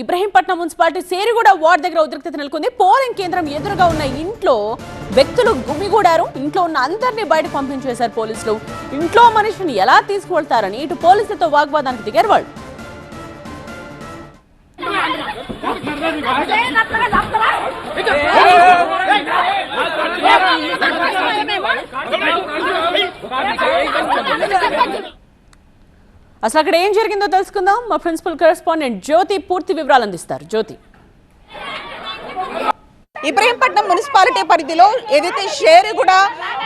Ibrahimpatnam municipality సేరిగూడ ward దగ్గర ఉద్రిక్తత నెలకొంది. పోలింగ్ కేంద్రం ఎదురుగా ఉన్న ఇంట్లో వ్యక్తులు గుమిగూడారు. ఇంట్లో ఉన్న అందరినీ బయటకు పంపించేశారు పోలీసులు. ఇంట్లో మనిషిని ఎలా తీసుకువెళ్తారని ఇటు పోలీసులతో వాగ్వాదానికి దిగారు వాళ్ళు. అసలు అక్కడ ఏం జరిగిందో తెలుసుకుందాం. మా ప్రిన్సిపల్ కరెస్పాండెంట్ జ్యోతి పూర్తి వివరాలు అందిస్తారు. జ్యోతి, ఇబ్రహీంపట్నం మున్సిపాలిటీ పరిధిలో ఏదైతే షేరుగూడ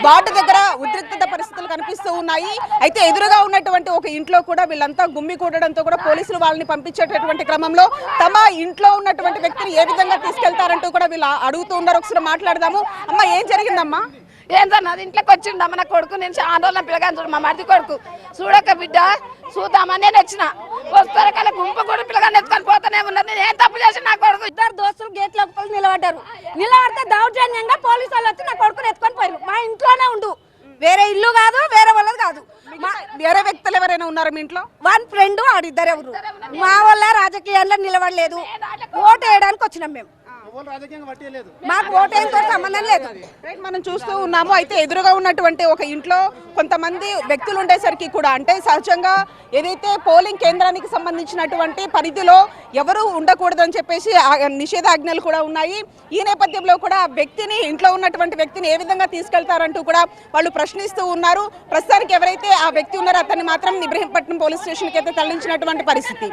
వార్డు దగ్గర ఉద్రిక్తత పరిస్థితులు కనిపిస్తూ ఉన్నాయి. అయితే ఎదురుగా ఉన్నటువంటి ఒక ఇంట్లో కూడా వీళ్ళంతా గుమ్మి కూడడంతో కూడా పోలీసులు వాళ్ళని పంపించేటటువంటి క్రమంలో తమ ఇంట్లో ఉన్నటువంటి వ్యక్తిని ఏ విధంగా తీసుకెళ్తారంటూ కూడా వీళ్ళు అడుగుతూ ఉన్నారు. ఒకసారి మాట్లాడదాము. అమ్మ, ఏం జరిగిందమ్మా? ఏంటన్నా ఇంట్లోకి వచ్చిండమ్మ నా కొడుకు. నేను చాలా రోజుల పిల్లగాని చూడు, మా మరిది కొడుకు చూడక బిడ్డ చూద్దామని నేను వచ్చిన వస్తారకాల గుంపు కూడా పిల్లగాని ఎత్తుకొని పోతానే ఉన్నారు. నేను ఏం తప్పు చేసి నా కొడుకు ఇద్దరు దోస్తులు గేట్ లోపల నిలబడ్డారు. నిలబడితే దౌర్జన్యంగా పోలీసు వాళ్ళు వచ్చి నా కొడుకుని ఎత్తుకొని పోయారు. మా ఇంట్లోనే ఉండు, వేరే ఇల్లు కాదు, వేరే వాళ్ళది కాదు. వేరే వ్యక్తులు ఎవరైనా ఉన్నారు మీ ఇంట్లో? వన్ ఫ్రెండ్ ఆడిద్దరు. ఎవరు మా వాళ్ళ రాజకీయాల్లో నిలబడలేదు. ఓటు వేయడానికి వచ్చినాం మేము. మాకు ఓటేంతో సంబంధం లేదు. మనం చూస్తూ ఉన్నాము. అయితే ఎదురుగా ఉన్నటువంటి ఒక ఇంట్లో కొంతమంది వ్యక్తులు ఉండేసరికి కూడా, అంటే సహజంగా ఏదైతే పోలింగ్ కేంద్రానికి సంబంధించినటువంటి పరిధిలో ఎవరు ఉండకూడదని చెప్పేసి నిషేధాజ్ఞలు కూడా ఉన్నాయి. ఈ నేపథ్యంలో కూడా వ్యక్తిని, ఇంట్లో ఉన్నటువంటి వ్యక్తిని ఏ విధంగా తీసుకెళ్తారంటూ కూడా వాళ్ళు ప్రశ్నిస్తూ ఉన్నారు. ప్రస్తుతానికి ఎవరైతే ఆ వ్యక్తి ఉన్నారో అతన్ని మాత్రం ఇబ్రహీంపట్నం పోలీస్ స్టేషన్కి అయితే తరలించినటువంటి పరిస్థితి.